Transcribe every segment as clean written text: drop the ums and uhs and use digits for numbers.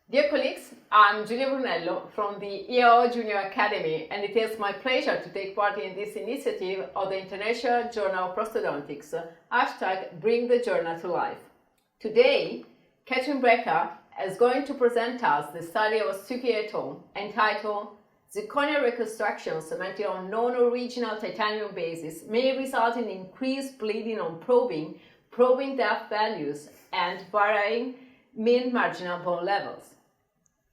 Dear colleagues, I'm Giulia Brunello from the EO Junior Academy, and it is my pleasure to take part in this initiative of the International Journal of Prosthodontics, #Bring the Journal to Life. Today, Kathrin Becker is going to present us the study of Stucki et al. Entitled Zirconia reconstruction cemented on non-original titanium bases may result in increased bleeding on probing depth values, and varying mean marginal bone levels.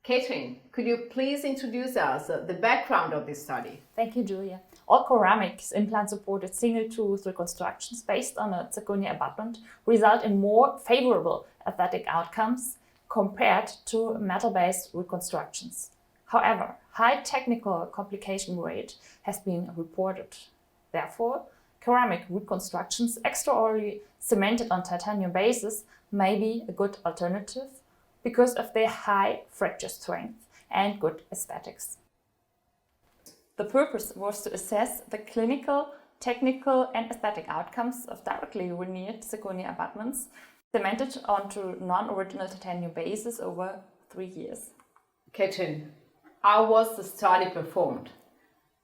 Kathrin, could you please introduce us the background of this study? Thank you, Giulia. All ceramics implant-supported single-tooth reconstructions based on a zirconia abutment result in more favorable aesthetic outcomes compared to metal-based reconstructions. However, high technical complication rate has been reported. Therefore, ceramic reconstructions extraordinarily cemented on titanium bases may be a good alternative because of their high fracture strength and good aesthetics. The purpose was to assess the clinical, technical and aesthetic outcomes of directly veneered zirconia abutments cemented onto non-original titanium bases over 3 years. Kathrin, how was the study performed?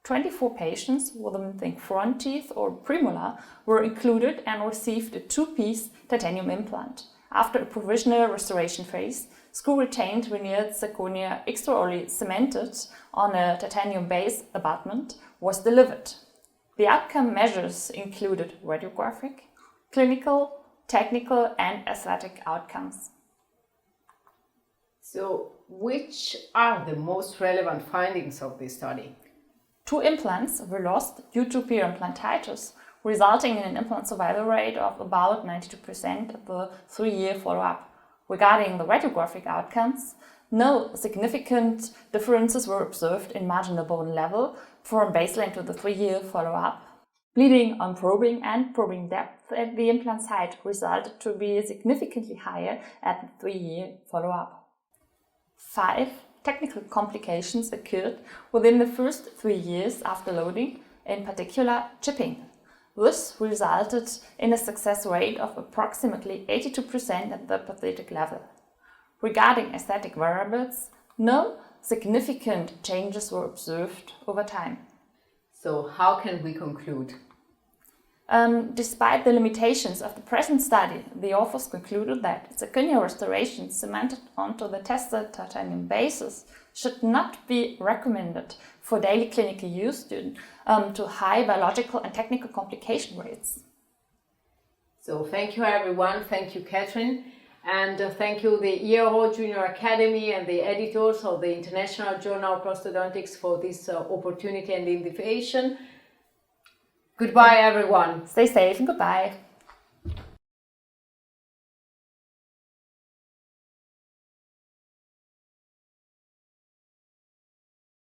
24 patients with a missing front teeth or premolar were included and received a 2-piece titanium implant. After a provisional restoration phase, screw-retained veneered zirconia extraordinarily cemented on a titanium base abutment was delivered. The outcome measures included radiographic, clinical, technical and aesthetic outcomes. So, which are the most relevant findings of this study? 2 implants were lost due to periimplantitis, resulting in an implant survival rate of about 92% at the 3-year follow-up. Regarding the radiographic outcomes, no significant differences were observed in marginal bone level from baseline to the 3-year follow-up. Bleeding on probing and probing depth at the implant site resulted to be significantly higher at the 3-year follow-up. 5 technical complications occurred within the first 3 years after loading, in particular chipping. This resulted in a success rate of approximately 82% at the pathologic level. Regarding aesthetic variables, no significant changes were observed over time. So, how can we conclude? Despite the limitations of the present study, the authors concluded that zirconia restoration cemented onto the tested titanium bases should not be recommended for daily clinical use due to high biological and technical complication rates. So thank you everyone, thank you Kathrin, and thank you the EO Junior Academy and the editors of the International Journal of Prosthodontics for this opportunity and invitation. Goodbye everyone. Stay safe and goodbye.